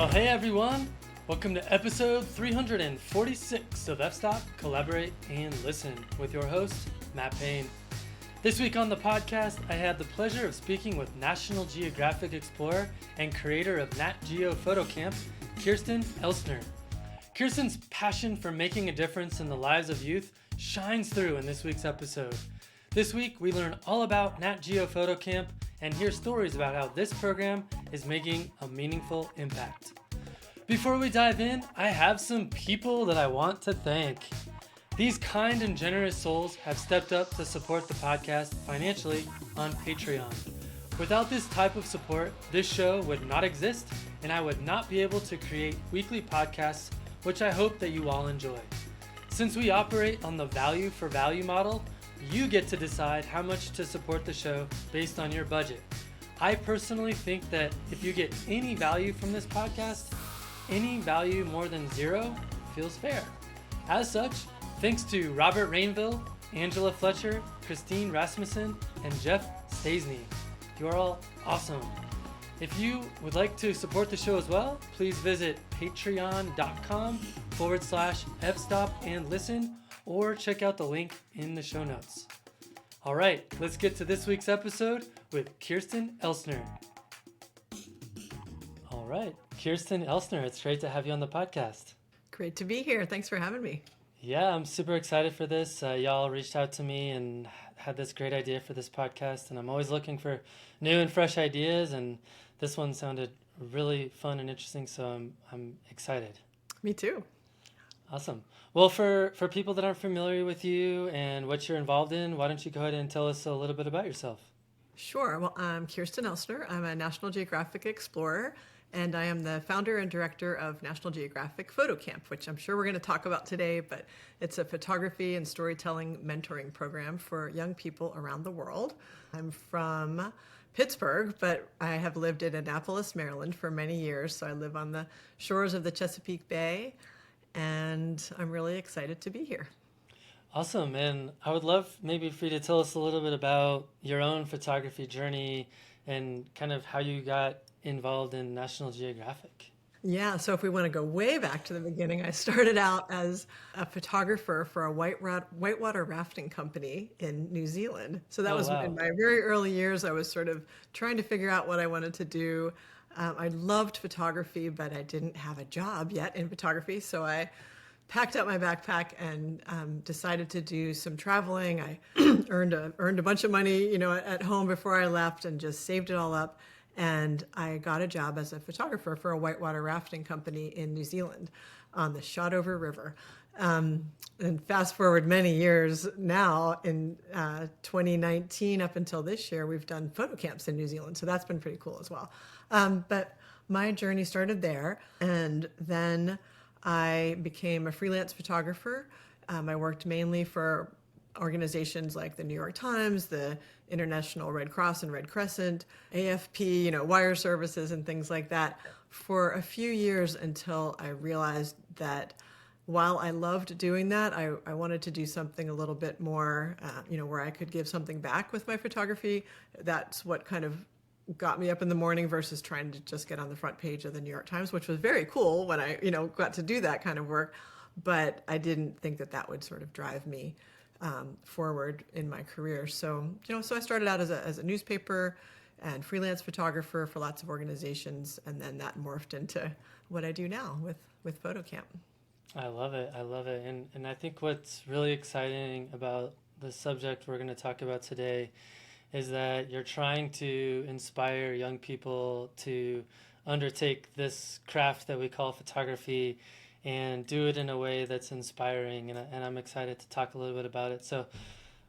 Well, hey everyone! Welcome to episode 346 of F-Stop, Collaborate, and Listen with your host, Matt Payne. This week on the podcast, I had the pleasure of speaking with National Geographic explorer and creator of Nat Geo Photo Camp, Kirsten Elstner. Kirsten's passion for making a difference in the lives of youth shines through in this week's episode. This week, we learn all about Nat Geo Photo Camp and hear stories about how this program is making a meaningful impact. Before we dive in, I have some people that I want to thank. These kind and generous souls have stepped up to support the podcast financially on Patreon. Without this type of support, this show would not exist, and I would not be able to create weekly podcasts, which I hope that you all enjoy. Since we operate on the value for value model, you get to decide how much to support the show based on your budget. I personally think that if you get any value from this podcast, any value more than zero feels fair. As such, thanks to Robert Rainville, Angela Fletcher, Christine Rasmussen, and Jeff Stasny. You're all awesome. If you would like to support the show as well, please visit patreon.com/fstopandlisten or check out the link in the show notes. All right, let's get to this week's episode with Kirsten Elstner. All right, Kirsten Elstner, it's great to have you on the podcast. Great to be here. Thanks for having me. Yeah, I'm super excited for this. Y'all reached out to me and had this great idea for this podcast, and I'm always looking for new and fresh ideas, and this one sounded really fun and interesting, so I'm excited. Me too. Awesome. Well, for people that aren't familiar with you and what you're involved in, why don't you go ahead and tell us a little bit about yourself? Sure. Well, I'm Kirsten Elstner. I'm a National Geographic explorer, and I am the founder and director of National Geographic Photo Camp, which I'm sure we're going to talk about today, but it's a photography and storytelling mentoring program for young people around the world. I'm from Pittsburgh, but I have lived in Annapolis, Maryland for many years, so I live on the shores of the Chesapeake Bay, and I'm really excited to be here. Awesome. And I would love maybe for you to tell us a little bit about your own photography journey and kind of how you got involved in National Geographic. Yeah, so if we want to go way back to the beginning, I started out as a photographer for a whitewater rafting company in New Zealand. So that was wow. in my very early years. I was sort of trying to figure out what I wanted to do. I loved photography, but I didn't have a job yet in photography. So I packed up my backpack and decided to do some traveling. I earned a bunch of money, at home before I left, and just saved it all up. And I got a job as a photographer for a whitewater rafting company in New Zealand on the Shotover River. And fast forward many years now, in 2019 up until this year, we've done photo camps in New Zealand. So that's been pretty cool as well. But my journey started there, and then I became a freelance photographer. I worked mainly for organizations like the New York Times, the International Red Cross and Red Crescent, AFP, wire services and things like that for a few years, until I realized that while I loved doing that, I wanted to do something a little bit more, where I could give something back with my photography. That's what kind of got me up in the morning versus trying to just get on the front page of the New York Times, which was very cool when I, got to do that kind of work. But I didn't think that would sort of drive me forward in my career. So, so I started out as a newspaper and freelance photographer for lots of organizations, and then that morphed into what I do now with Photo Camp. I love it. And I think what's really exciting about the subject we're going to talk about today is that you're trying to inspire young people to undertake this craft that we call photography and do it in a way that's inspiring. And I'm excited to talk a little bit about it. So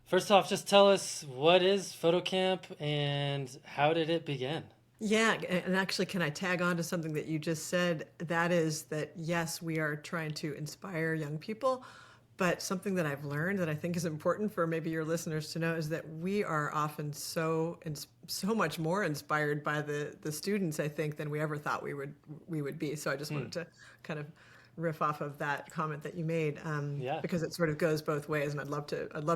first off, just tell us, what is Photo Camp and how did it begin? Yeah, and actually, can I tag on to something that you just said? That is that, yes, we are trying to inspire young people, but something that I've learned that I think is important for maybe your listeners to know is that we are often so much more inspired by the students, I think, than we ever thought we would be. So I just wanted to kind of riff off of that comment that you made, Yeah. because it sort of goes both ways, and I'd love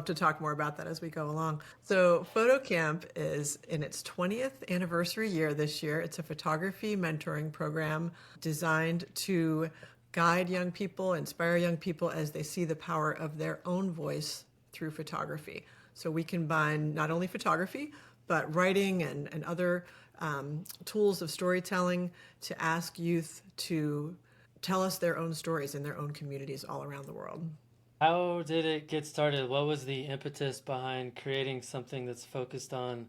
to talk more about that as we go along. So, Photo Camp is in its 20th anniversary year this year. It's a photography mentoring program designed to guide young people, inspire young people as they see the power of their own voice through photography. So we combine not only photography, but writing and other tools of storytelling to ask youth to tell us their own stories in their own communities all around the world. How did it get started? What was the impetus behind creating something that's focused on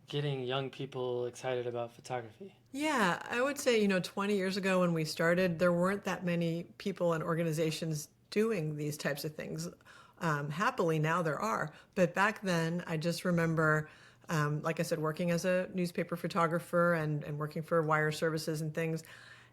getting young people excited about photography? Yeah, I would say, 20 years ago when we started, there weren't that many people and organizations doing these types of things. Happily, now there are. But back then, I just remember, like I said, working as a newspaper photographer and working for wire services and things.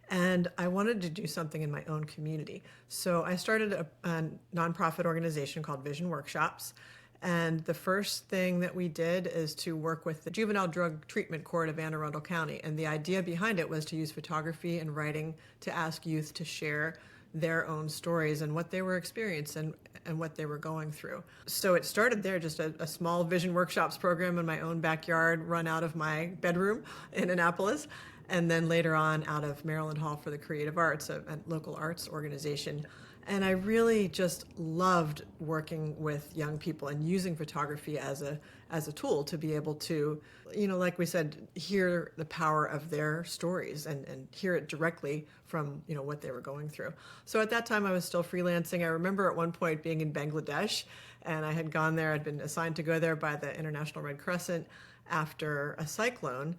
And I wanted to do something in my own community. So I started a nonprofit organization called Vision Workshops. And the first thing that we did is to work with the Juvenile Drug Treatment Court of Anne Arundel County. And the idea behind it was to use photography and writing to ask youth to share their own stories and what they were experiencing and what they were going through. So it started there, just a small Vision Workshops program in my own backyard, run out of my bedroom in Annapolis. And then later on out of Maryland Hall for the Creative Arts, a local arts organization. And I really just loved working with young people and using photography as a tool to be able to, like we said, hear the power of their stories and hear it directly from, what they were going through. So at that time I was still freelancing. I remember at one point being in Bangladesh, and I had gone there. I'd been assigned to go there by the International Red Crescent after a cyclone.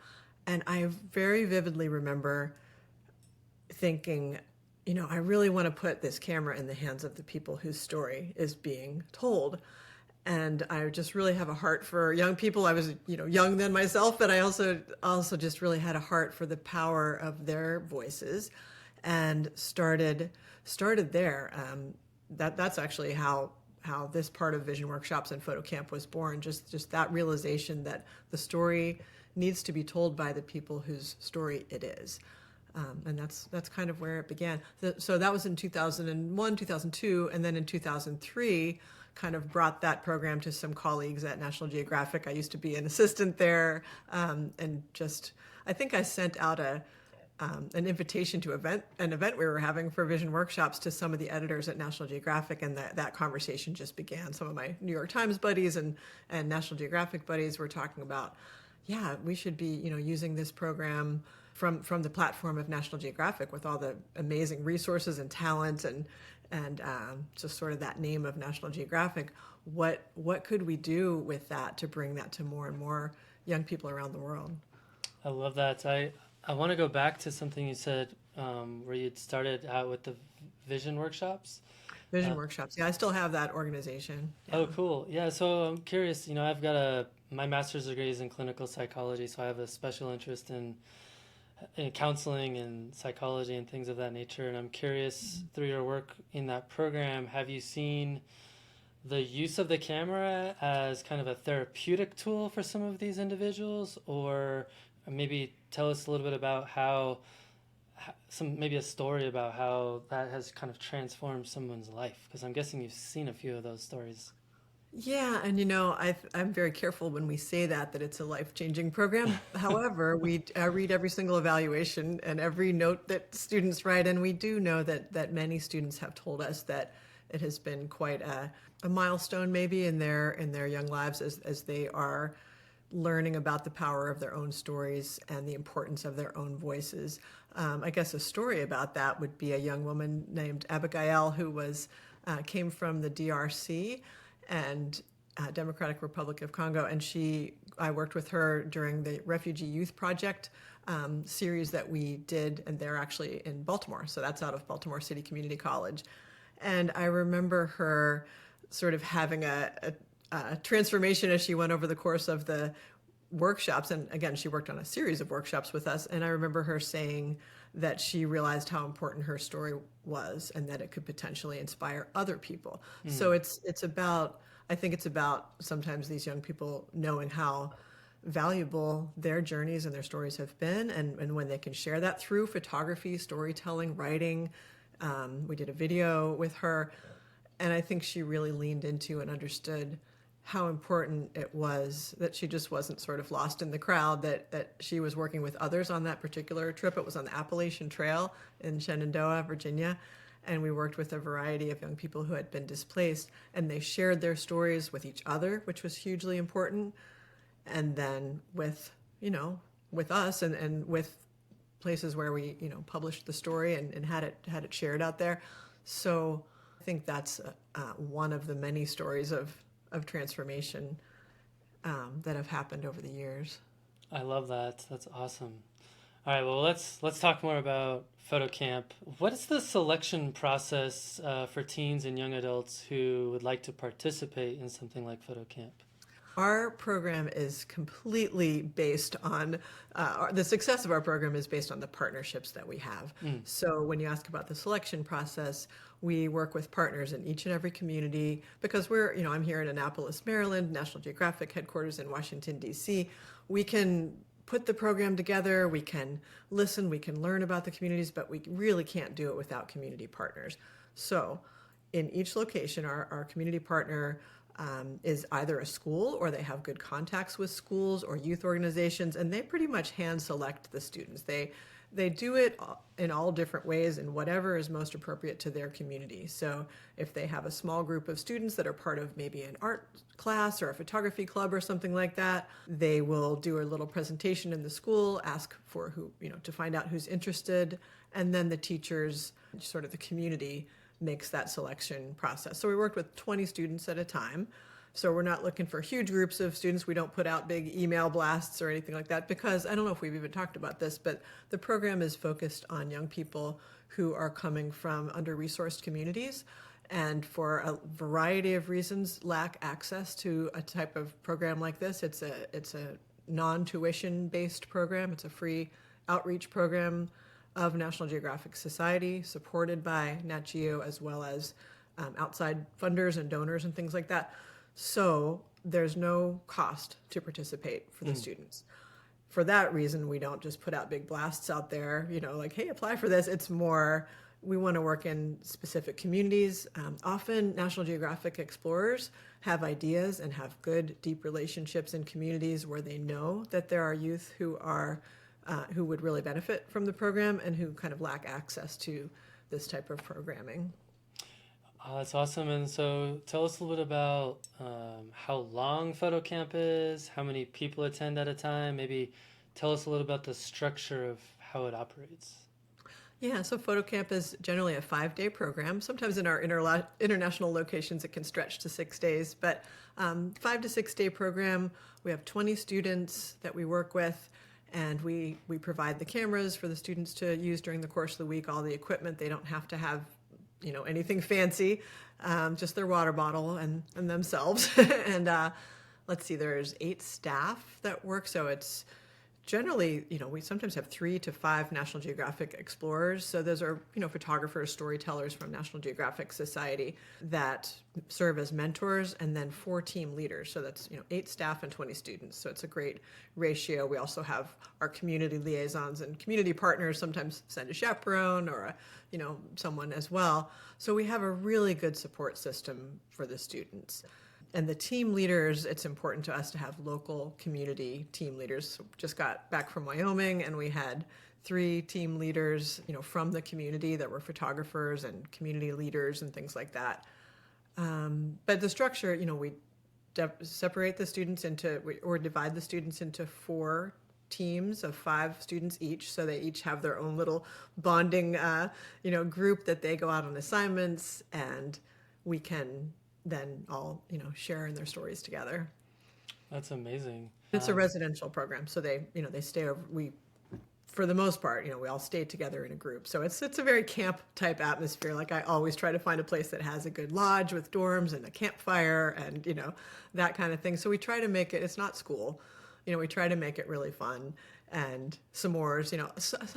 And I very vividly remember thinking, I really want to put this camera in the hands of the people whose story is being told. And I just really have a heart for young people. I was, young then myself, but I also just really had a heart for the power of their voices, and started there. That's actually how this part of Vision Workshops and Photo Camp was born. Just that realization that the story needs to be told by the people whose story it is. And that's kind of where it began. So that was in 2001, 2002, and then in 2003, kind of brought that program to some colleagues at National Geographic. I used to be an assistant there, and I think I sent out an invitation to an event we were having for Vision Workshops to some of the editors at National Geographic, and that conversation just began. Some of my New York Times buddies and National Geographic buddies were talking about, yeah, we should be, using this program from the platform of National Geographic with all the amazing resources and talent and just sort of that name of National Geographic. What could we do with that to bring that to more and more young people around the world? I love that. I want to go back to something you said where you started out with the Vision Workshops. Vision Workshops. Yeah, I still have that organization. Yeah. Oh, cool. Yeah, so I'm curious, I've got my master's degree is in clinical psychology, so I have a special interest in counseling and psychology and things of that nature. And I'm curious, through your work in that program, have you seen the use of the camera as kind of a therapeutic tool for some of these individuals? Or maybe tell us a little bit about maybe a story about how that has kind of transformed someone's life, because I'm guessing you've seen a few of those stories. Yeah, and I'm very careful when we say that it's a life-changing program. However, I read every single evaluation and every note that students write, and we do know that many students have told us that it has been quite a milestone maybe in their young lives as they are learning about the power of their own stories and the importance of their own voices. I guess a story about that would be a young woman named Abigail who came from the DRC and Democratic Republic of Congo, and I worked with her during the Refugee Youth Project series that we did, and they're actually in Baltimore, so that's out of Baltimore City Community College. And I remember her sort of having a transformation as she went over the course of the workshops, and again, she worked on a series of workshops with us, and I remember her saying that she realized how important her story was and that it could potentially inspire other people. So I think it's about sometimes these young people knowing how valuable their journeys and their stories have been, and when they can share that through photography, storytelling, writing, We did a video with her, and I think she really leaned into and understood how important it was that she just wasn't sort of lost in the crowd, that she was working with others on that particular trip. It was on the Appalachian Trail in Shenandoah, Virginia, and we worked with a variety of young people who had been displaced, and they shared their stories with each other, which was hugely important, and then with us and with places where we published the story and had it shared out there. So I think that's one of the many stories of transformation that have happened over the years. I love that. That's awesome. All right, well, let's talk more about Photo Camp. What is the selection process for teens and young adults who would like to participate in something like Photo Camp? Our program is completely based on, the success of our program is based on the partnerships that we have. So when you ask about the selection process, we work with partners in each and every community because I'm here in Annapolis, Maryland, National Geographic headquarters in Washington, D.C. We can put the program together, we can listen, we can learn about the communities, but we really can't do it without community partners. So in each location, our community partner is either a school or they have good contacts with schools or youth organizations, and they pretty much hand select the students. They do it in all different ways and whatever is most appropriate to their community. So if they have a small group of students that are part of maybe an art class or a photography club or something like that, they will do a little presentation in the school, ask for to find out who's interested, and then the teachers, sort of the community, makes that selection process. So we worked with 20 students at a time. So we're not looking for huge groups of students. We don't put out big email blasts or anything like that because I don't know if we've even talked about this, but the program is focused on young people who are coming from under-resourced communities and for a variety of reasons lack access to a type of program like this. It's a non-tuition based program. It's a free outreach program of National Geographic Society, supported by Nat Geo, as well as outside funders and donors and things like that. So there's no cost to participate for the students. For that reason, we don't just put out big blasts out there, like, hey, apply for this. It's more, we want to work in specific communities. Often National Geographic explorers have ideas and have good, deep relationships in communities where they know that there are youth who would really benefit from the program and who kind of lack access to this type of programming. Oh, that's awesome. And so tell us a little bit about how long Photo Camp is, how many people attend at a time. Maybe tell us a little about the structure of how it operates. Yeah, so Photo Camp is generally a 5-day program. Sometimes in our international locations it can stretch to 6 days, but 5 to 6 day program. We have 20 students that we work with, and we provide the cameras for the students to use during the course of the week, all the equipment. They don't have to have anything fancy, just their water bottle and themselves. And let's see, there's 8 staff that work, so it's generally, we sometimes have 3 to 5 National Geographic explorers. So those are, photographers, storytellers from National Geographic Society that serve as mentors, and then 4 team leaders. So that's, 8 staff and 20 students. So it's a great ratio. We also have our community liaisons and community partners sometimes send a chaperone or someone as well. So we have a really good support system for the students. And the team leaders, it's important to us to have local community team leaders. So just got back from Wyoming, and we had 3 team leaders, from the community that were photographers and community leaders and things like that. But the structure, we separate the students or divide the students into 4 teams of 5 students each, so they each have their own little bonding, group that they go out on assignments, and we can then all, share in their stories together. That's amazing. It's a residential program, so they stay over. For the most part, we all stay together in a group. So it's a very camp type atmosphere. Like I always try to find a place that has a good lodge with dorms and a campfire and, that kind of thing. So we try to make it, it's not school. we try to make it really fun. And s'mores,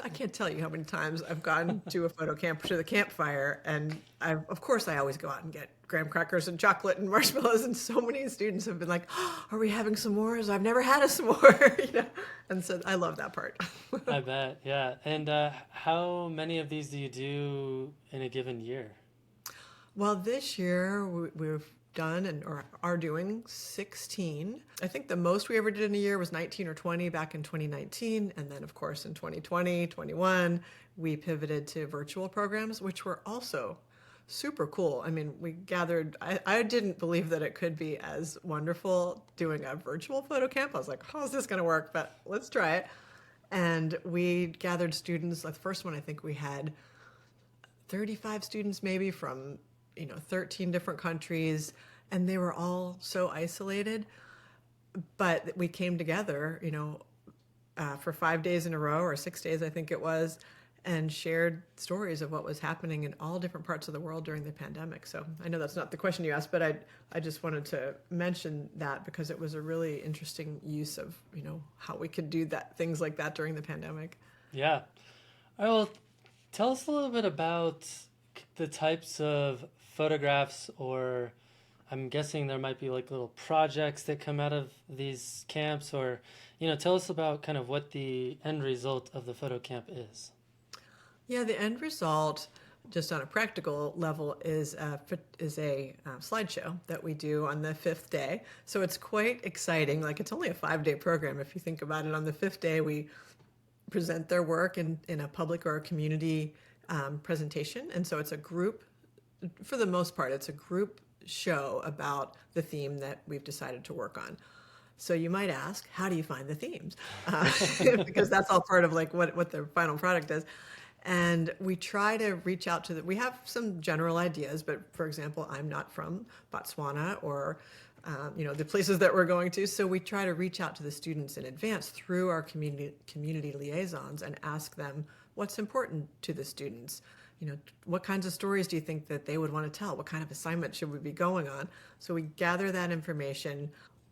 I can't tell you how many times I've gone to a photo camp to the campfire, and of course I always go out and get graham crackers and chocolate and marshmallows, and so many students have been like, oh, are we having s'mores? I've never had a s'more. And so I love that part. I bet, yeah. And how many of these do you do in a given year? Well, this year we've done or are doing 16. I think the most we ever did in a year was 19 or 20 back in 2019. And then, of course, in 2020, 21, we pivoted to virtual programs, which were also super cool. I mean, we gathered, I didn't believe that it could be as wonderful doing a virtual photo camp. I was like, how's this going to work? But let's try it. And we gathered students. Like the first one, I think we had 35 students maybe from 13 different countries, and they were all so isolated. But we came together, for 5 days in a row, or 6 days, I think it was, and shared stories of what was happening in all different parts of the world during the pandemic. So I know that's not the question you asked, but I just wanted to mention that because it was a really interesting use of, how we could do things like that during the pandemic. Yeah. All right, well, tell us a little bit about the types of photographs, or I'm guessing there might be like little projects that come out of these camps, or tell us about kind of what the end result of the photo camp is. Yeah, the end result, just on a practical level, is a slideshow that we do on the 5th day. So it's quite exciting. Like, it's only a 5-day program if you think about it. On the 5th day, we present their work in a public or a community presentation. And so it's a group, for the most part, it's a group show about the theme that we've decided to work on. So you might ask, how do you find the themes? Because that's all part of like what the final product is. And we try to reach out to we have some general ideas, but for example, I'm not from Botswana or the places that we're going to. So we try to reach out to the students in advance through our community liaisons and ask them what's important to the students. What kinds of stories do you think that they would want to tell? What kind of assignment should we be going on? So we gather that information.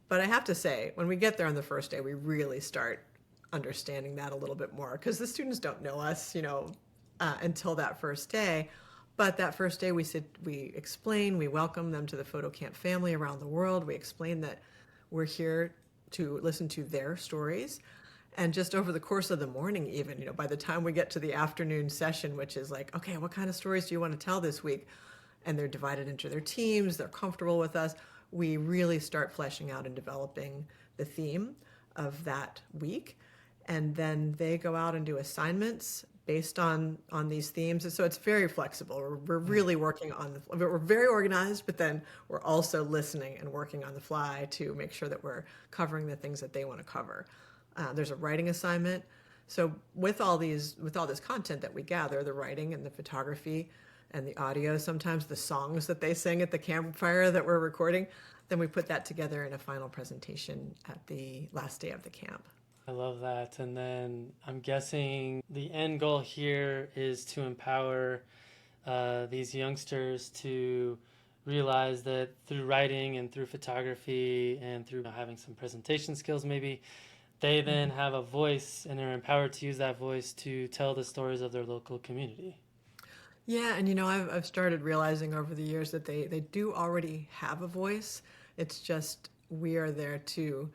But I have to say, when we get there on the first day, we really start understanding that a little bit more, because the students don't know us, until that first day. But that first day, we explain, we welcome them to the photo camp family around the world. We explain that we're here to listen to their stories. And just over the course of the morning, even, by the time we get to the afternoon session, which is like, okay, what kind of stories do you want to tell this week? And they're divided into their teams, they're comfortable with us. We really start fleshing out and developing the theme of that week. And then they go out and do assignments based on these themes. And so it's very flexible. We're really working we're very organized, but then we're also listening and working on the fly to make sure that we're covering the things that they want to cover. There's a writing assignment. So with all this content that we gather, the writing and the photography and the audio, sometimes the songs that they sing at the campfire that we're recording, then we put that together in a final presentation at the last day of the camp. I love that. And then I'm guessing the end goal here is to empower these youngsters to realize that through writing and through photography and through having some presentation skills maybe, they then have a voice and are empowered to use that voice to tell the stories of their local community. Yeah, and I've started realizing over the years that they do already have a voice. It's just we are there to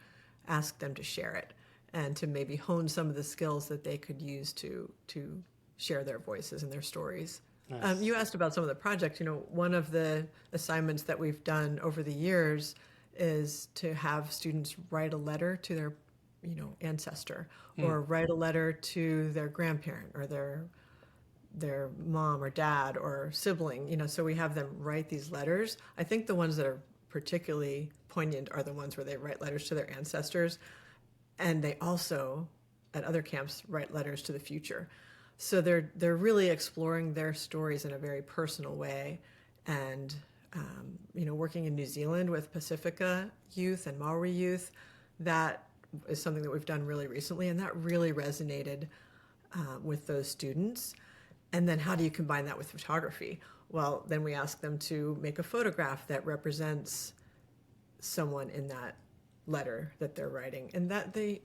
ask them to share it and to maybe hone some of the skills that they could use to share their voices and their stories. Nice. You asked about some of the projects. One of the assignments that we've done over the years is to have students write a letter to their ancestor, or write a letter to their grandparent or their mom or dad or sibling, so we have them write these letters. I think the ones that are particularly poignant are the ones where they write letters to their ancestors, and they also at other camps write letters to the future. So they're really exploring their stories in a very personal way. And working in New Zealand with Pacifica youth and Maori youth, that is something that we've done really recently, and that really resonated with those students. And then how do you combine that with photography? Well, then we ask them to make a photograph that represents someone in that letter that they're writing. And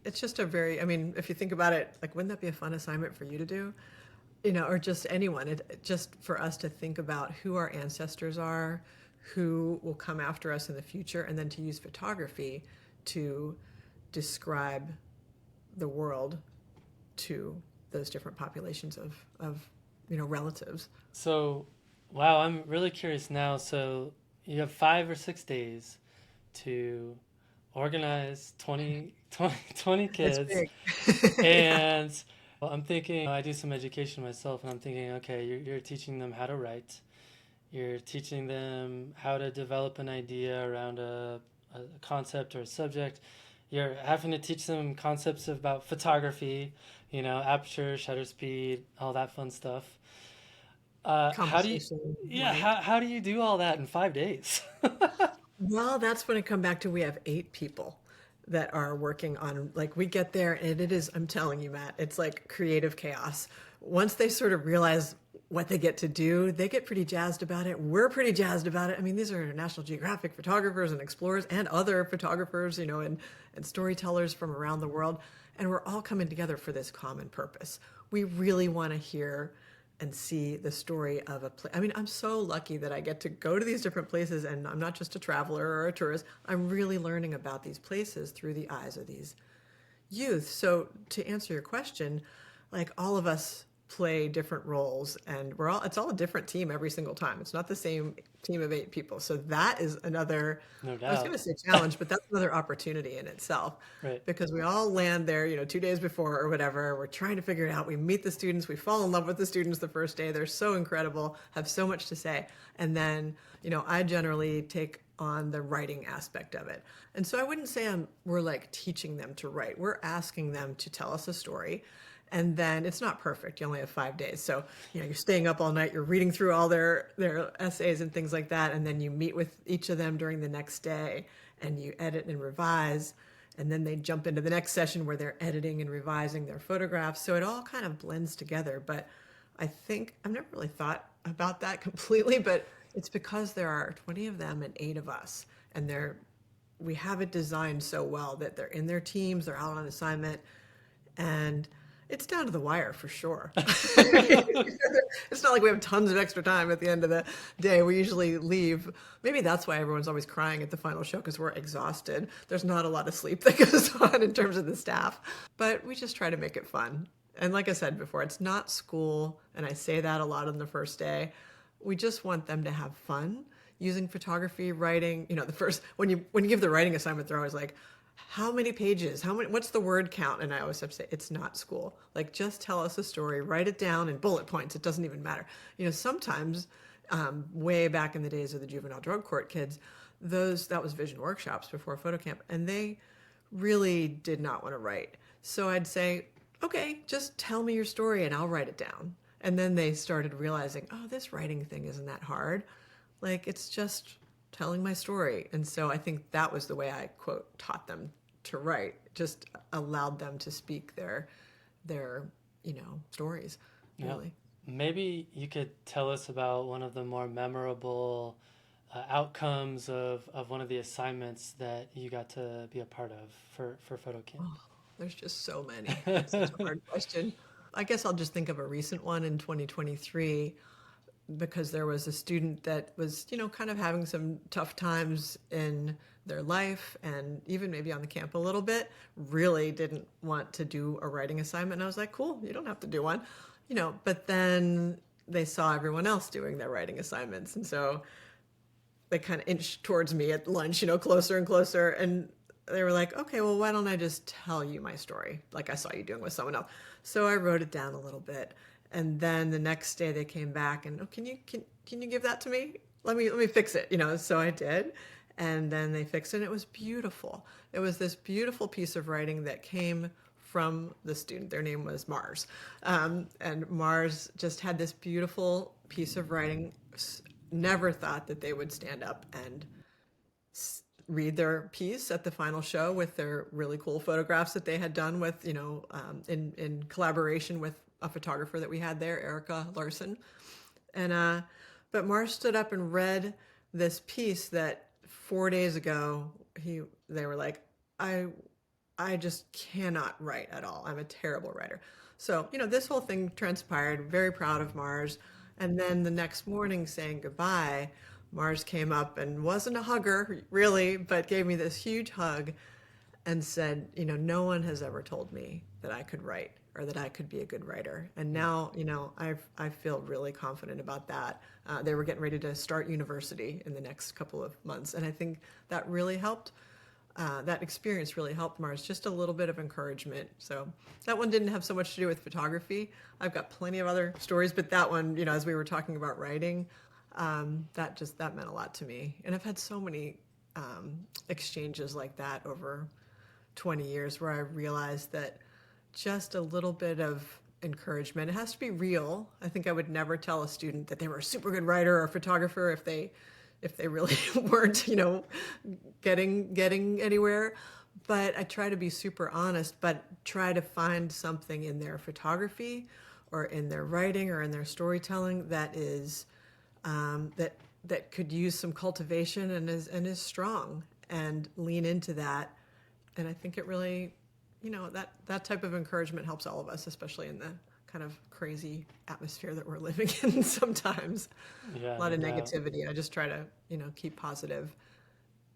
it's just a very, I mean, if you think about it, like, wouldn't that be a fun assignment for you to do? Or just anyone, just for us to think about who our ancestors are, who will come after us in the future, and then to use photography to describe the world to those different populations of relatives. So, wow, I'm really curious now. So, you have 5 or 6 days to organize 20 It's kids. big. Yeah. And well, I'm thinking, I do some education myself, and I'm thinking, okay, you're teaching them how to write. You're teaching them how to develop an idea around a concept or a subject. You're having to teach them concepts about photography, aperture, shutter speed, all that fun stuff. How do you, Composition, yeah, light. how do you do all that in 5 days? Well, that's when I come back to we have 8 people that are working on, like, we get there and it is, I'm telling you, Matt, it's like creative chaos. Once they sort of realize what they get to do, they get pretty jazzed about it. We're pretty jazzed about it. I mean, these are National Geographic photographers and explorers and other photographers, and storytellers from around the world. And we're all coming together for this common purpose. We really want to hear and see the story of a place. I mean, I'm so lucky that I get to go to these different places, and I'm not just a traveler or a tourist. I'm really learning about these places through the eyes of these youth. So to answer your question, like, all of us play different roles, and it's all a different team every single time. It's not the same team of 8 people. So that is another, No I was going doubt. to say challenge, but that's another opportunity in itself, Right. because we all land there, 2 days before or whatever. We're trying to figure it out. We meet the students, we fall in love with the students the first day. They're so incredible, have so much to say. And then, I generally take on the writing aspect of it. And so I wouldn't say we're like teaching them to write. We're asking them to tell us a story. And then it's not perfect. You only have 5 days. So, you're staying up all night, you're reading through all their essays and things like that. And then you meet with each of them during the next day and you edit and revise. And then they jump into the next session where they're editing and revising their photographs. So it all kind of blends together. But I think I've never really thought about that completely, but it's because there are 20 of them and 8 of us. And we have it designed so well that they're in their teams, they're out on assignment, and it's down to the wire for sure. It's not like we have tons of extra time at the end of the day. We usually leave. Maybe that's why everyone's always crying at the final show, because we're exhausted. There's not a lot of sleep that goes on in terms of the staff, but we just try to make it fun. And like I said before, it's not school, and I say that a lot on the first day. We just want them to have fun using photography, writing. The first, when you give the writing assignment, they're always like, how many pages? What's the word count? And I always have to say, it's not school. Like, just tell us a story, write it down in bullet points. It doesn't even matter. Sometimes, way back in the days of the juvenile drug court kids, that was vision workshops before photo camp, and they really did not want to write. So I'd say, okay, just tell me your story and I'll write it down. And then they started realizing, oh, this writing thing isn't that hard. Like, it's just telling my story. And so I think that was the way I, quote, taught them to write, just allowed them to speak their stories, Yeah. really. Maybe you could tell us about one of the more memorable outcomes of one of the assignments that you got to be a part of for photo camp. Oh, there's just so many. That's such a hard question. I guess I'll just think of a recent one in 2023, because there was a student that was, kind of having some tough times in their life, and even maybe on the camp a little bit, really didn't want to do a writing assignment. And I was like, cool, you don't have to do one, but then they saw everyone else doing their writing assignments. And so they kind of inched towards me at lunch, closer and closer. And they were like, okay, well, why don't I just tell you my story like I saw you doing with someone else? So I wrote it down a little bit. And then the next day they came back and, oh, can you give that to me? Let me fix it, So I did. And then they fixed it. And it was beautiful. It was this beautiful piece of writing that came from the student. Their name was Mars. And Mars just had this beautiful piece of writing. Never thought that they would stand up and read their piece at the final show with their really cool photographs that they had done with, in collaboration with a photographer that we had there, Erica Larson. And but Mars stood up and read this piece that 4 days ago they were like, I I just cannot write at all. I'm a terrible writer. So, this whole thing transpired, very proud of Mars. And then the next morning saying goodbye, Mars came up and wasn't a hugger, really, but gave me this huge hug and said, no one has ever told me that I could write or that I could be a good writer. And now, I feel really confident about that. They were getting ready to start university in the next couple of months. And I think that really helped. That experience really helped Mars, just a little bit of encouragement. So that one didn't have so much to do with photography. I've got plenty of other stories, but that one, as we were talking about writing, that meant a lot to me. And I've had so many exchanges like that over 20 years where I realized that just a little bit of encouragement, it has to be real. I think I would never tell a student that they were a super good writer or photographer if they really weren't, getting anywhere. But I try to be super honest, but try to find something in their photography or in their writing or in their storytelling that is that could use some cultivation and is strong, and lean into that. And I think it really, that type of encouragement helps all of us, especially in the kind of crazy atmosphere that we're living in sometimes. Yeah, A lot no of doubt. negativity. I just try to, keep positive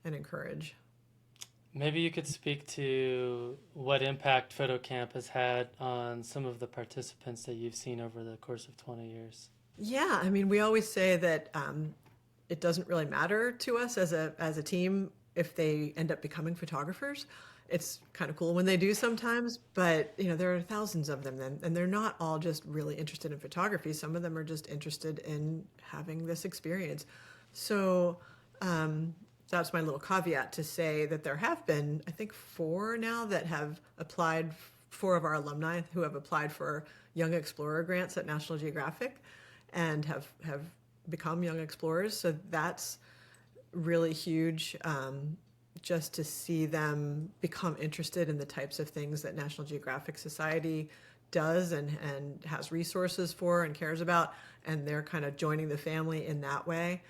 and encourage. Maybe you could speak to what impact Photo Camp has had on some of the participants that you've seen over the course of 20 years. Yeah, I mean, we always say that it doesn't really matter to us as a team if they end up becoming photographers. It's kind of cool when they do sometimes, but there are thousands of them then, and they're not all just really interested in photography. Some of them are just interested in having this experience. So that's my little caveat to say that there have been, I think, four now that have applied, four of our alumni who have applied for Young Explorer grants at National Geographic and have become young explorers. So that's really huge, just to see them become interested in the types of things that National Geographic Society does and has resources for and cares about, and they're kind of joining the family in that way.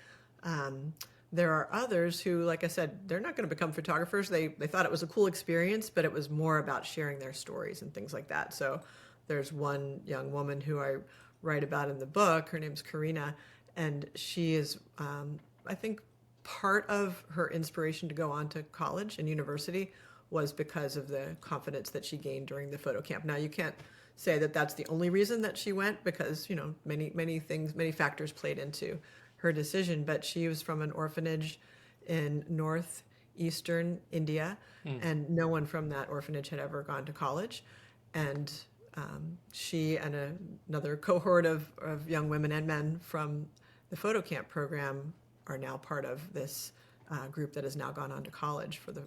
There are others who, like I said, they're not going to become photographers. They thought it was a cool experience, but it was more about sharing their stories and things like that. So there's one young woman who I write about in the book. Her name's Karina, and she is, I think, part of her inspiration to go on to college and university was because of the confidence that she gained during the photo camp. Now, you can't say that that's the only reason that she went, because many factors played into her decision. But she was from an orphanage in northeastern India, and no one from that orphanage had ever gone to college. And she and another cohort of young women and men from the photo camp program are now part of this group that has now gone on to college for the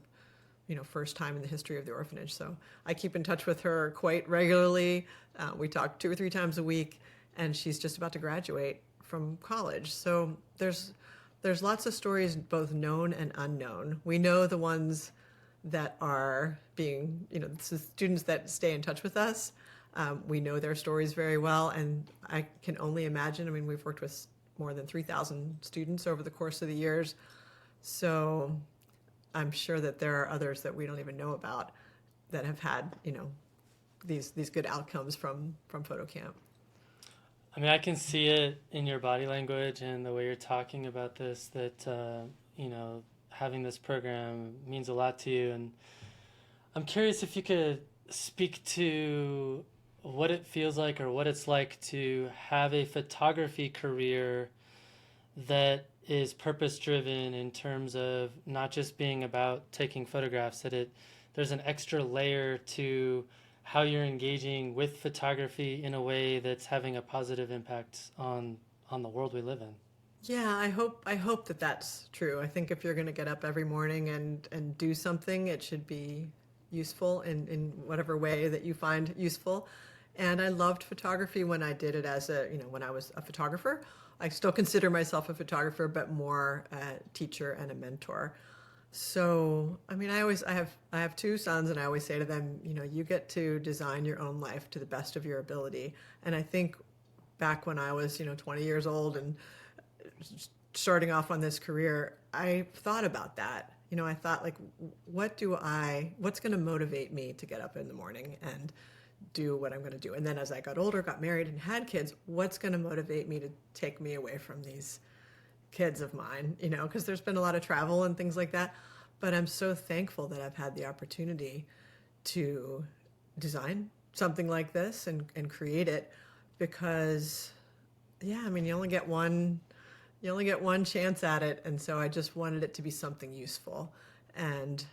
first time in the history of the orphanage. So I keep in touch with her quite regularly. We talk 2 or 3 times a week, and she's just about to graduate from college. So there's lots of stories, both known and unknown. We know the ones that are being, the students that stay in touch with us. We know their stories very well, and I can only imagine. I mean, we've worked with more than 3,000 students over the course of the years. So I'm sure that there are others that we don't even know about that have had, these good outcomes from photo camp. I mean, I can see it in your body language and the way you're talking about this, that, having this program means a lot to you. And I'm curious if you could speak to what it feels like or what it's like to have a photography career that is purpose driven, in terms of not just being about taking photographs, that there's an extra layer to how you're engaging with photography in a way that's having a positive impact on the world we live in. Yeah, I hope that that's true. I think if you're going to get up every morning and do something, it should be useful in whatever way that you find useful. And I loved photography when I did it as when I was a photographer. I still consider myself a photographer, but more a teacher and a mentor. So, I mean, I have 2 sons, and I always say to them, you get to design your own life to the best of your ability. And I think back when I was, 20 years old and starting off on this career, I thought about that. I thought like, what's going to motivate me to get up in the morning and do what I'm going to do? And then as I got older, got married and had kids, what's going to motivate me to take me away from these kids of mine, because there's been a lot of travel and things like that. But I'm so thankful that I've had the opportunity to design something like this and create it because, yeah, I mean, you only get one chance at it. And so I just wanted it to be something useful. And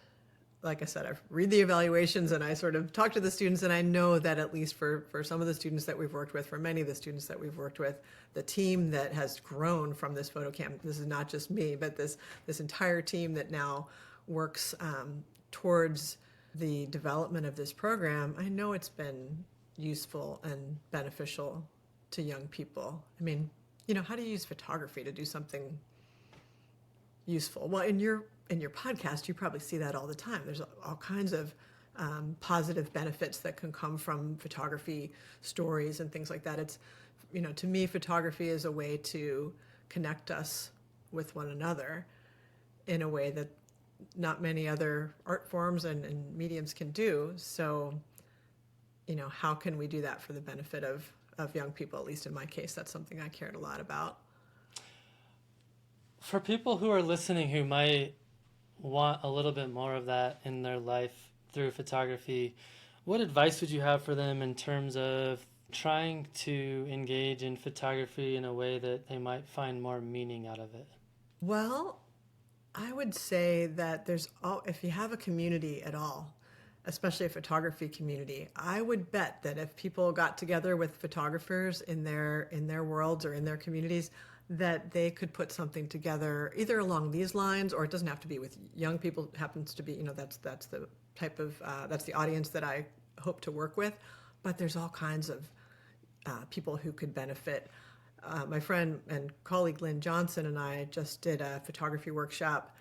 like I said, I read the evaluations and I sort of talk to the students, and I know that at least for some of the students that we've worked with, for many of the students that we've worked with, the team that has grown from this photo camp, this is not just me, but this entire team that now works towards the development of this program, I know it's been useful and beneficial to young people. I mean, how do you use photography to do something useful? Well, in your podcast, you probably see that all the time. There's all kinds of positive benefits that can come from photography stories and things like that. It's, to me, photography is a way to connect us with one another in a way that not many other art forms and mediums can do. So, how can we do that for the benefit of young people? At least in my case, that's something I cared a lot about. For people who are listening who might want a little bit more of that in their life through photography, what advice would you have for them in terms of trying to engage in photography in a way that they might find more meaning out of it? Well, I would say that if you have a community at all, especially a photography community, I would bet that if people got together with photographers in their worlds or in their communities, that they could put something together either along these lines, or it doesn't have to be with young people. It happens to be, that's the type of that's the audience that I hope to work with. But there's all kinds of people who could benefit. My friend and colleague Lynn Johnson and I just did a photography workshop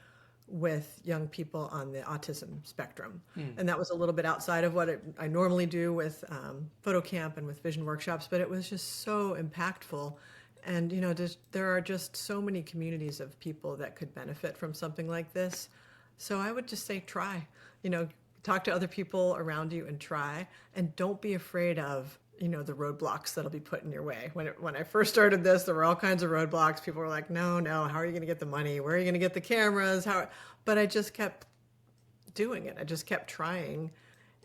with young people on the autism spectrum. And that was a little bit outside of what I normally do with photo camp and with vision workshops, but it was just so impactful. And, there are just so many communities of people that could benefit from something like this. So I would just say try, talk to other people around you and try. And don't be afraid of, the roadblocks that'll be put in your way. When I first started this, there were all kinds of roadblocks. People were like, no, how are you going to get the money? Where are you going to get the cameras? But I just kept doing it. I just kept trying.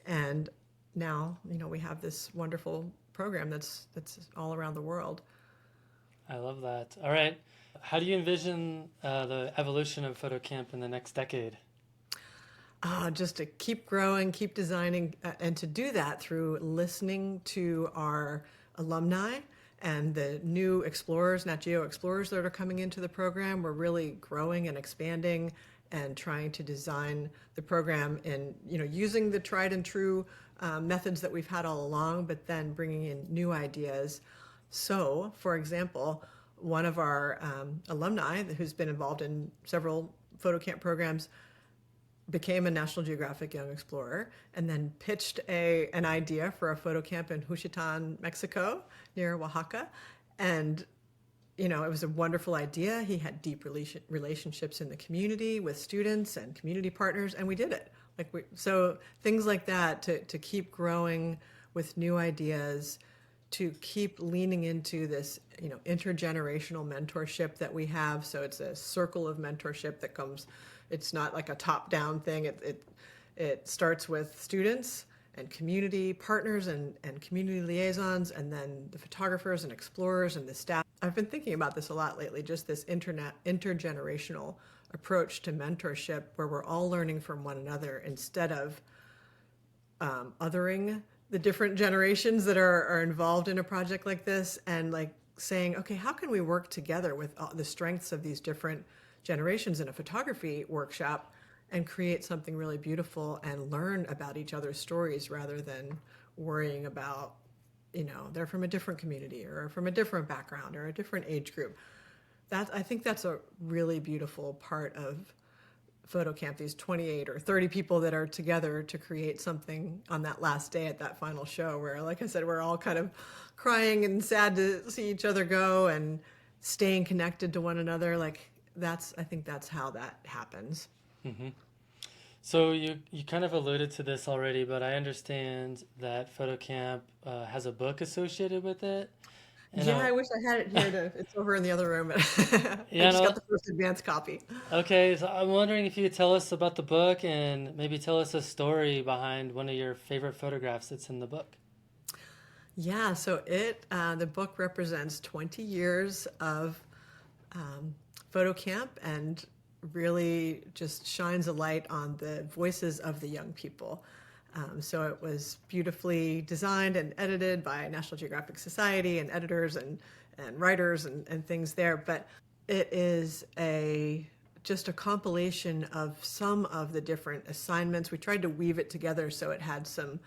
And now, we have this wonderful program that's all around the world. I love that. All right. How do you envision the evolution of photo camp in the next decade? Just to keep growing, keep designing, and to do that through listening to our alumni and the new explorers, Nat Geo explorers that are coming into the program. We're really growing and expanding and trying to design the program in, using the tried and true methods that we've had all along, but then bringing in new ideas. So, for example, one of our alumni who's been involved in several photo camp programs became a National Geographic Young Explorer and then pitched an idea for a photo camp in Juchitán, Mexico, near Oaxaca. And, it was a wonderful idea. He had deep relationships in the community with students and community partners, and we did it. So things like that to keep growing with new ideas, to keep leaning into this, intergenerational mentorship that we have. So it's a circle of mentorship that comes. It's not like a top-down thing. It starts with students and community partners and community liaisons, and then the photographers and explorers and the staff. I've been thinking about this a lot lately, just this intergenerational approach to mentorship where we're all learning from one another instead of othering the different generations that are involved in a project like this, and saying, okay, how can we work together with the strengths of these different generations in a photography workshop and create something really beautiful and learn about each other's stories rather than worrying about, they're from a different community or from a different background or a different age group. I think that's a really beautiful part of photo camp, these 28 or 30 people that are together to create something on that last day at that final show where, like I said, we're all kind of crying and sad to see each other go and staying connected to one another. I think that's how that happens. Hmm. So you kind of alluded to this already, but I understand that Photo Camp has a book associated with it. And Yeah, I wish I had it here it's over in the other room. I yeah, just got no, the first advance copy. okay. So I'm wondering if you could tell us about the book and maybe tell us a story behind one of your favorite photographs that's in the book. Yeah, so the book represents 20 years of um, photo camp and really just shines a light on the voices of the young people. So it was beautifully designed and edited by National Geographic Society and editors and writers and things there. But it is just a compilation of some of the different assignments. We tried to weave it together so it had some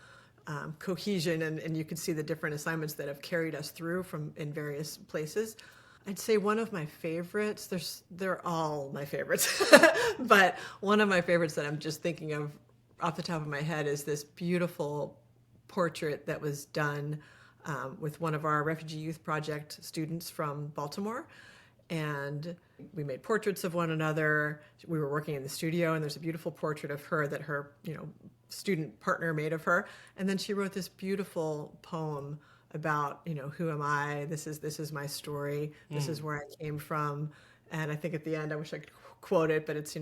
cohesion, and you could see the different assignments that have carried us through from in various places. I'd say one of my favorites, they're all my favorites, but one of my favorites that I'm just thinking of off the top of my head is this beautiful portrait that was done with one of our Refugee Youth Project students from Baltimore. And we made portraits of one another. We were working in the studio, and there's a beautiful portrait of her that her, student partner made of her. And then she wrote this beautiful poem about, who am I? This is my story. This is Mm. where I came from. And I think at the end, I wish I could quote it, but it's,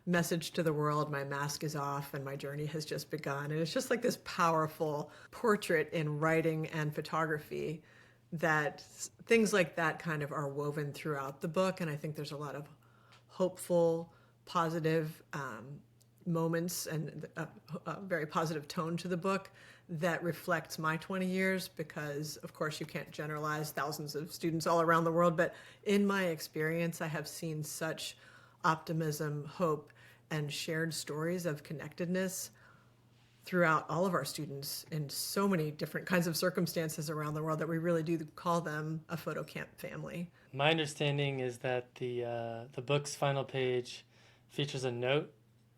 message to the world, my mask is off and my journey has just begun. And it's just like this powerful portrait in writing and photography that things like that kind of are woven throughout the book. And I think there's a lot of hopeful, positive moments and a very positive tone to the book that reflects my 20 years because, of course, you can't generalize thousands of students all around the world. But in my experience, I have seen such optimism, hope, and shared stories of connectedness throughout all of our students in so many different kinds of circumstances around the world that we really do call them a photo camp family. My understanding is that the book's final page features a note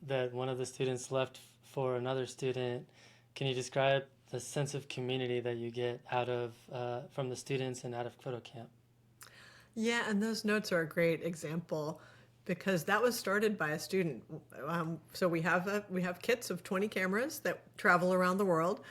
that one of the students left for another student. Can you describe the sense of community that you get out of from the students and out of photo camp? Yeah, and those notes are a great example because that was started by a student. So we have kits of 20 cameras that travel around the world,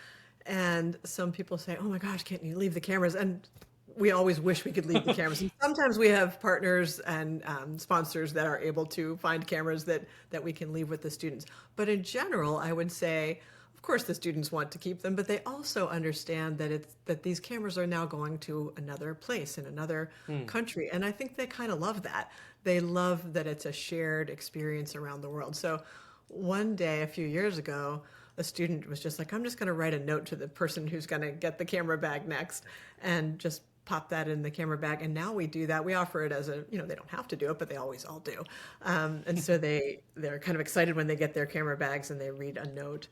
and some people say, "Oh my gosh, can't you leave the cameras?" And we always wish we could leave the cameras. And sometimes we have partners and sponsors that are able to find cameras that we can leave with the students. But in general, I would say, of course, the students want to keep them, but they also understand that these cameras are now going to another place in another Hmm. country, and I think they kind of love that. They love that it's a shared experience around the world. So one day, a few years ago, a student was just like, "I'm just going to write a note to the person who's going to get the camera bag next," and just pop that in the camera bag. And now we do that. We offer it as they don't have to do it, but they always all do. And so they're kind of excited when they get their camera bags and they read a note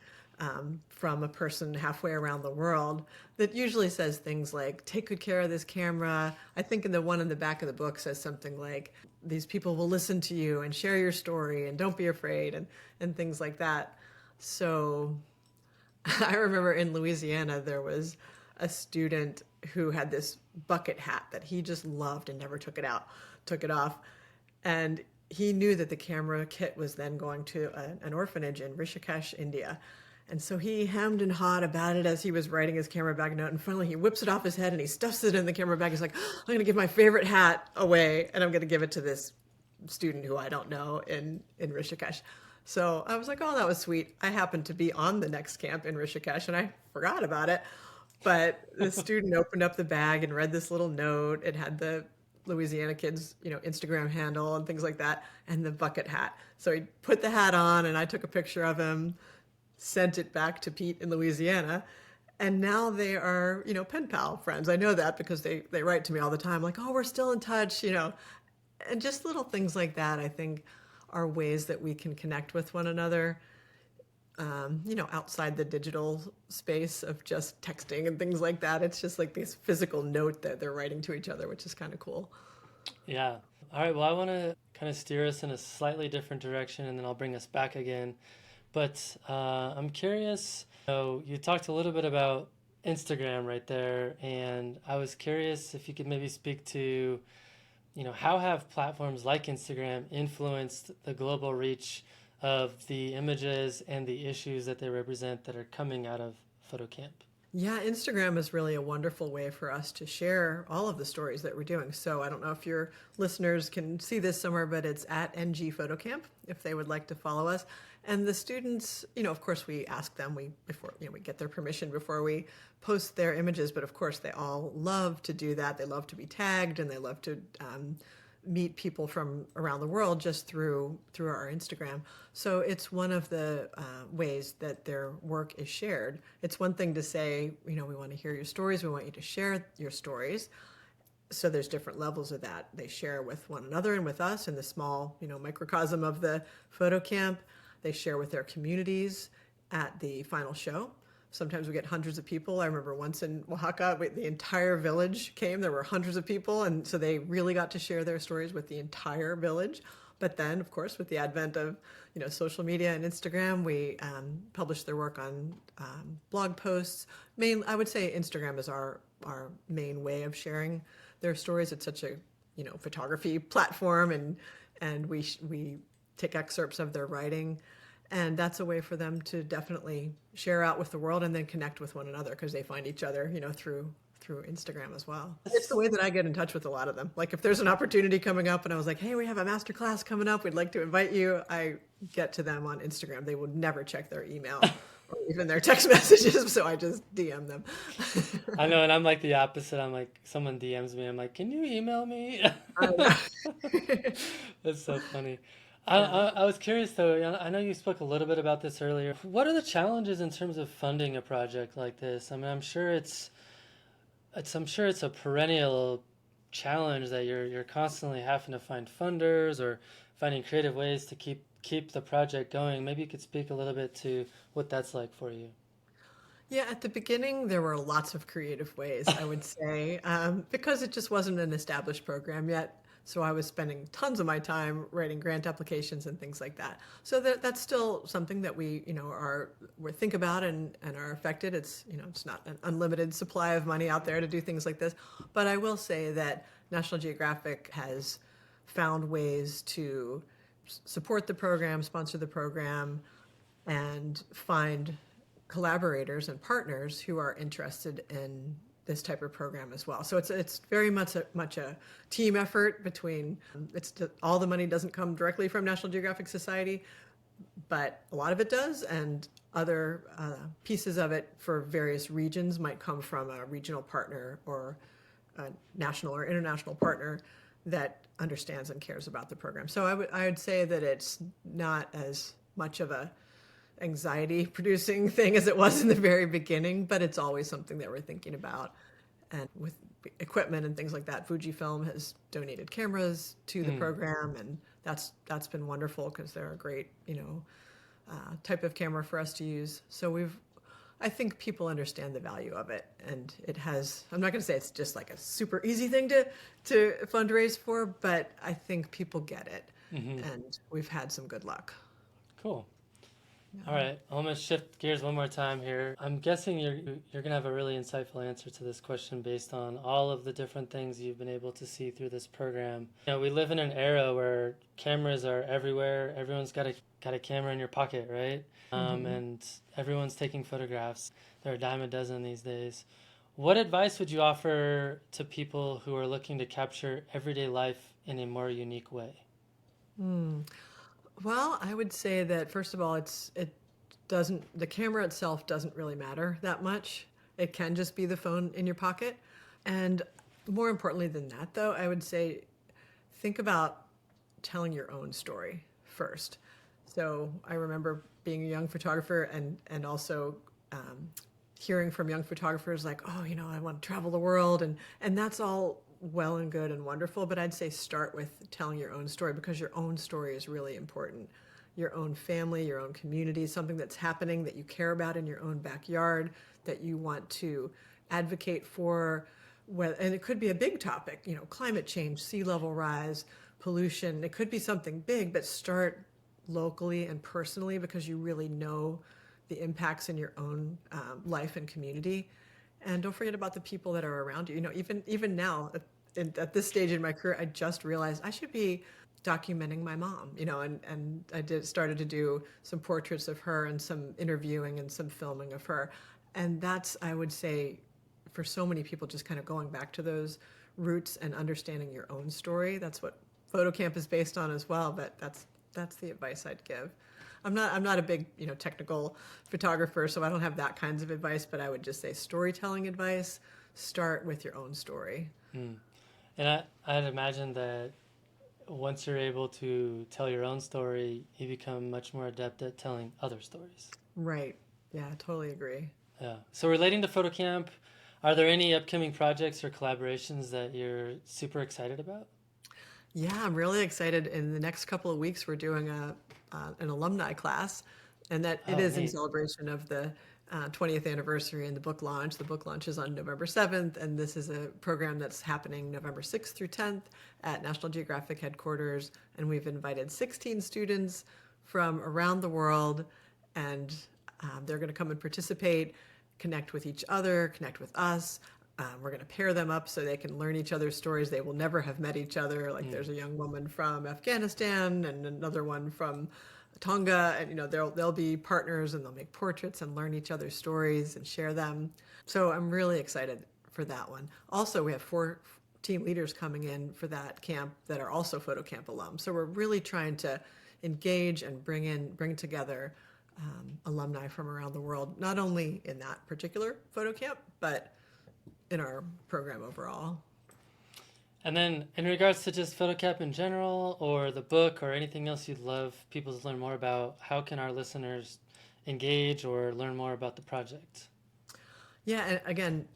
from a person halfway around the world that usually says things like, "Take good care of this camera." I think in the one in the back of the book says something like, "These people will listen to you and share your story and don't be afraid," and things like that. So I remember in Louisiana, there was a student who had this bucket hat that he just loved and never took it off. And he knew that the camera kit was then going to an orphanage in Rishikesh, India. And so he hemmed and hawed about it as he was writing his camera bag note. And finally, he whips it off his head and he stuffs it in the camera bag. He's like, "I'm going to give my favorite hat away and I'm going to give it to this student who I don't know in Rishikesh." So I was like, "Oh, that was sweet." I happened to be on the next camp in Rishikesh and I forgot about it. But the student opened up the bag and read this little note. It had the Louisiana kids, Instagram handle and things like that, and the bucket hat. So he put the hat on, and I took a picture of him, sent it back to Pete in Louisiana, and now they are, pen pal friends. I know that because they write to me all the time, like, "Oh, we're still in touch," and just little things like that. I think are ways that we can connect with one another outside the digital space of just texting and things like that. It's just like this physical note that they're writing to each other, which is kind of cool. Yeah. All right. Well, I want to kind of steer us in a slightly different direction, and then I'll bring us back again. But I'm curious. You talked a little bit about Instagram right there, and I was curious if you could maybe speak to how have platforms like Instagram influenced the global reach of the images and the issues that they represent that are coming out of Photo Camp? Yeah, Instagram is really a wonderful way for us to share all of the stories that we're doing. So I don't know if your listeners can see this somewhere, but it's at NG Photo Camp if they would like to follow us. And the students, of course, we ask them we get their permission before we post their images. But of course, they all love to do that. They love to be tagged, and they love to meet people from around the world just through our Instagram. So it's one of the ways that their work is shared. It's one thing to say, we want to hear your stories. We want you to share your stories. So there's different levels of that. They share with one another and with us in the small, microcosm of the photo camp. They share with their communities at the final show. Sometimes we get hundreds of people. I remember once in Oaxaca, the entire village came. There were hundreds of people, and so they really got to share their stories with the entire village. But then, of course, with the advent of social media and Instagram, we publish their work on blog posts. I would say Instagram is our main way of sharing their stories. It's such a photography platform, and we take excerpts of their writing. And that's a way for them to definitely share out with the world and then connect with one another because they find each other, through Instagram as well. It's the way that I get in touch with a lot of them. Like if there's an opportunity coming up and I was like, hey, we have a master class coming up, we'd like to invite you, I get to them on Instagram. They would never check their email or even their text messages, so I just DM them. I know, and I'm like the opposite. I'm like, someone DMs me, I'm like, can you email me? That's so funny. I was curious though, I know you spoke a little bit about this earlier. What are the challenges in terms of funding a project like this? I mean, I'm sure it's a perennial challenge that you're constantly having to find funders or finding creative ways to keep the project going. Maybe you could speak a little bit to what that's like for you. Yeah, at the beginning, there were lots of creative ways, I would say, because it just wasn't an established program yet. So I was spending tons of my time writing grant applications and things like that. So that's still something that we think about and are affected. It's not an unlimited supply of money out there to do things like this. But I will say that National Geographic has found ways to support the program, sponsor the program, and find collaborators and partners who are interested in this type of program as well. So it's very much a team effort between all the money doesn't come directly from National Geographic Society, but a lot of it does, and other pieces of it for various regions might come from a regional partner or a national or international partner that understands and cares about the program. So I would say that it's not as much of a anxiety producing thing as it was in the very beginning, but it's always something that we're thinking about. And with equipment and things like that, Fujifilm has donated cameras to the program, and that's been wonderful because they're a great type of camera for us to use. So I think people understand the value of it, and it has. I'm not going to say it's just like a super easy thing to fundraise for, but I think people get it, and we've had some good luck. Cool. All right, I'm gonna shift gears one more time here. I'm guessing you're gonna have a really insightful answer to this question based on all of the different things you've been able to see through this program. We live in an era where cameras are everywhere. Everyone's got a camera in your pocket, right? And everyone's taking photographs. There are a dime a dozen these days. What advice would you offer to people who are looking to capture everyday life in a more unique way? Well, I would say that first of all, the camera itself doesn't really matter that much. It can just be the phone in your pocket. And more importantly than that, though, I would say think about telling your own story first. So I remember being a young photographer and also hearing from young photographers like, oh, I want to travel the world. And that's all well and good and wonderful, but I'd say start with telling your own story because your own story is really important. Your own family, your own community, something that's happening that you care about in your own backyard that you want to advocate for. And it could be a big topic, climate change, sea level rise, pollution. It could be something big, but start locally and personally because you really know the impacts in your own life and community. And don't forget about the people that are around you. Even now, at this stage in my career, I just realized I should be documenting my mom, and I started to do some portraits of her and some interviewing and some filming of her. And that's, I would say, for so many people, just kind of going back to those roots and understanding your own story. That's what Photo Camp is based on as well, but that's the advice I'd give. I'm not a big, technical photographer, so I don't have that kinds of advice, but I would just say storytelling advice, start with your own story. And I'd imagine that once you're able to tell your own story, you become much more adept at telling other stories. Right. Yeah, I totally agree. Yeah. So relating to Photo Camp, are there any upcoming projects or collaborations that you're super excited about? Yeah, I'm really excited. In the next couple of weeks, we're doing an alumni class, and that it is in Neat. celebration of the 20th anniversary and the book launch. The book launch is on November 7th, and this is a program that's happening November 6th through 10th at National Geographic headquarters. And we've invited 16 students from around the world, and they're going to come and participate, connect with each other, connect with us. We're going to pair them up so they can learn each other's stories. They will never have met each other. Like there's a young woman from Afghanistan and another one from Tonga, and they'll be partners, and they'll make portraits and learn each other's stories and share them. So I'm really excited for that one. Also, we have 4 team leaders coming in for that camp that are also Photo Camp alums. So we're really trying to engage and bring together alumni from around the world, not only in that particular Photo Camp, but in our program overall. And then in regards to just Photo Camp in general, or the book, or anything else you'd love people to learn more about, how can our listeners engage or learn more about the project? Yeah, and again,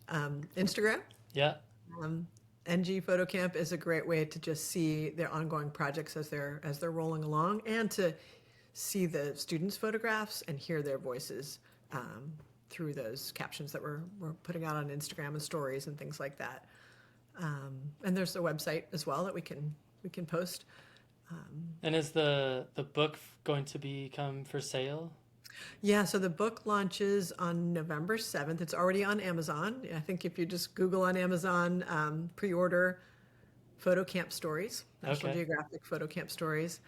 Instagram. Yeah. NG Photo Camp is a great way to just see their ongoing projects as they're rolling along, and to see the students' photographs and hear their voices through those captions that we're putting out on Instagram and stories and things like that. And there's a website as well that we can post. And is the book going to become for sale? Yeah, so the book launches on November 7th. It's already on Amazon. I think if you just Google on Amazon, pre-order Photo Camp Stories, National Geographic Photo Camp Stories.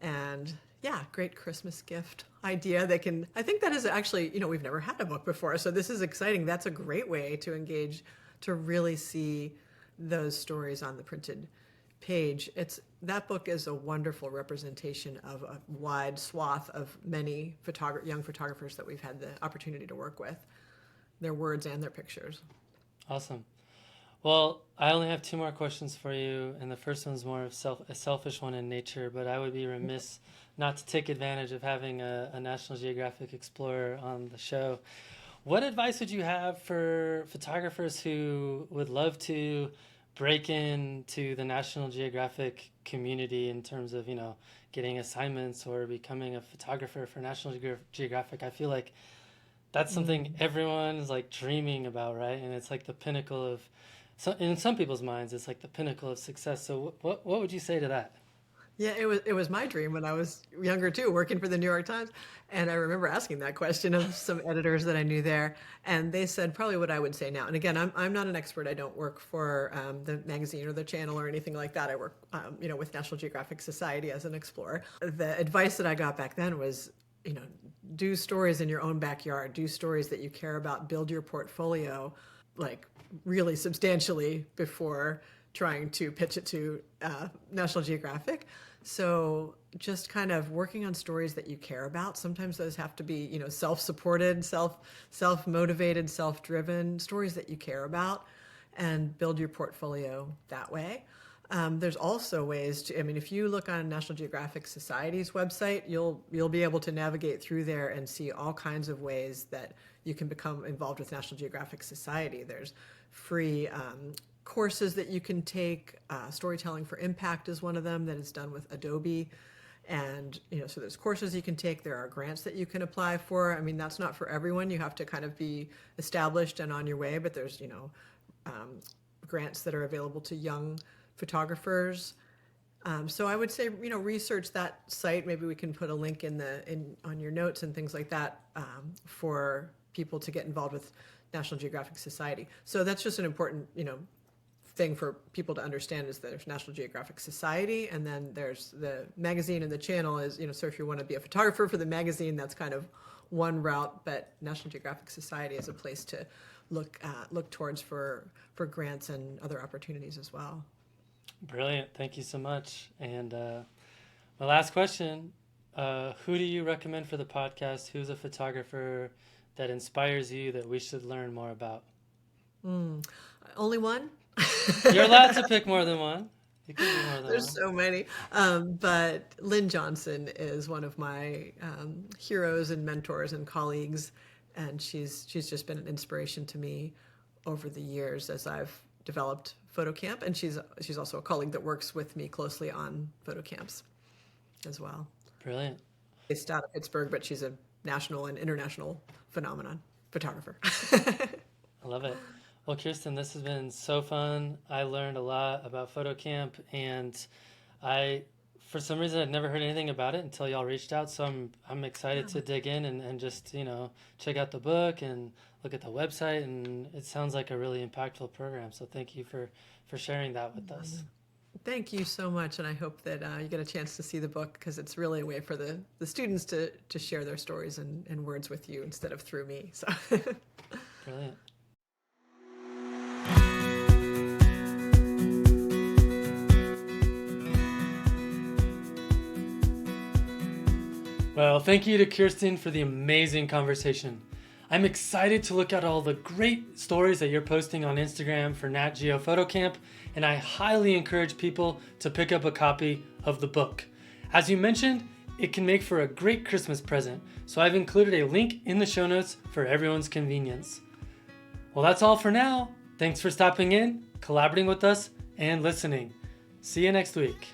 And yeah, great Christmas gift idea. I think that is actually, we've never had a book before, so this is exciting. That's a great way to engage, to really see those stories on the printed page. That book is a wonderful representation of a wide swath of many young photographers that we've had the opportunity to work with, their words and their pictures. Awesome. Well, I only have 2 more questions for you, and the first one's more of a selfish one in nature, but I would be remiss not to take advantage of having a National Geographic explorer on the show. What advice would you have for photographers who would love to break into the National Geographic community in terms of, getting assignments or becoming a photographer for National Geographic? I feel like that's something everyone is like dreaming about, right? And it's like the pinnacle of, in some people's minds, it's like the pinnacle of success. So what would you say to that? Yeah, it was my dream when I was younger too, working for the New York Times. And I remember asking that question of some editors that I knew there, and they said probably what I would say now. And again, I'm not an expert. I don't work for the magazine or the channel or anything like that. I work, with National Geographic Society as an explorer. The advice that I got back then was, do stories in your own backyard. Do stories that you care about. Build your portfolio, like really substantially before trying to pitch it to National Geographic. So just kind of working on stories that you care about. Sometimes those have to be, self-supported, self-motivated, self-driven stories that you care about, and build your portfolio that way. There's also ways to, if you look on National Geographic Society's website, you'll be able to navigate through there and see all kinds of ways that you can become involved with National Geographic Society. There's free courses that you can take. Storytelling for Impact is one of them that is done with Adobe. And, so there's courses you can take. There are grants that you can apply for. That's not for everyone. You have to kind of be established and on your way, but there's, grants that are available to young photographers. So I would say, research that site. Maybe we can put a link on your notes and things like that for people to get involved with National Geographic Society. So that's just an important, thing for people to understand is that there's National Geographic Society, and then there's the magazine, and the channel is, so if you want to be a photographer for the magazine, that's kind of one route, but National Geographic Society is a place to look towards for grants and other opportunities as well. Brilliant. Thank you so much. And my last question, who do you recommend for the podcast? Who's a photographer that inspires you that we should learn more about? Only one? You're allowed to pick more than one. You can do more than There's one. so many. But Lynn Johnson is one of my heroes and mentors and colleagues, and she's just been an inspiration to me over the years as I've developed Photo Camp, and she's also a colleague that works with me closely on photo camps as well. Brilliant. Based out of Pittsburgh, but she's a national and international phenomenon photographer. I love it. Well, Kirsten, this has been so fun. I learned a lot about Photo Camp, and for some reason, I'd never heard anything about it until y'all reached out. So I'm excited to dig in and just, check out the book and look at the website. And it sounds like a really impactful program. So thank you for sharing that with us. Thank you so much. And I hope that you get a chance to see the book, because it's really a way for the students to share their stories and words with you instead of through me. So Brilliant. Well, thank you to Kirsten for the amazing conversation. I'm excited to look at all the great stories that you're posting on Instagram for Nat Geo Photo Camp, and I highly encourage people to pick up a copy of the book. As you mentioned, it can make for a great Christmas present, so I've included a link in the show notes for everyone's convenience. Well, that's all for now. Thanks for stopping in, collaborating with us, and listening. See you next week.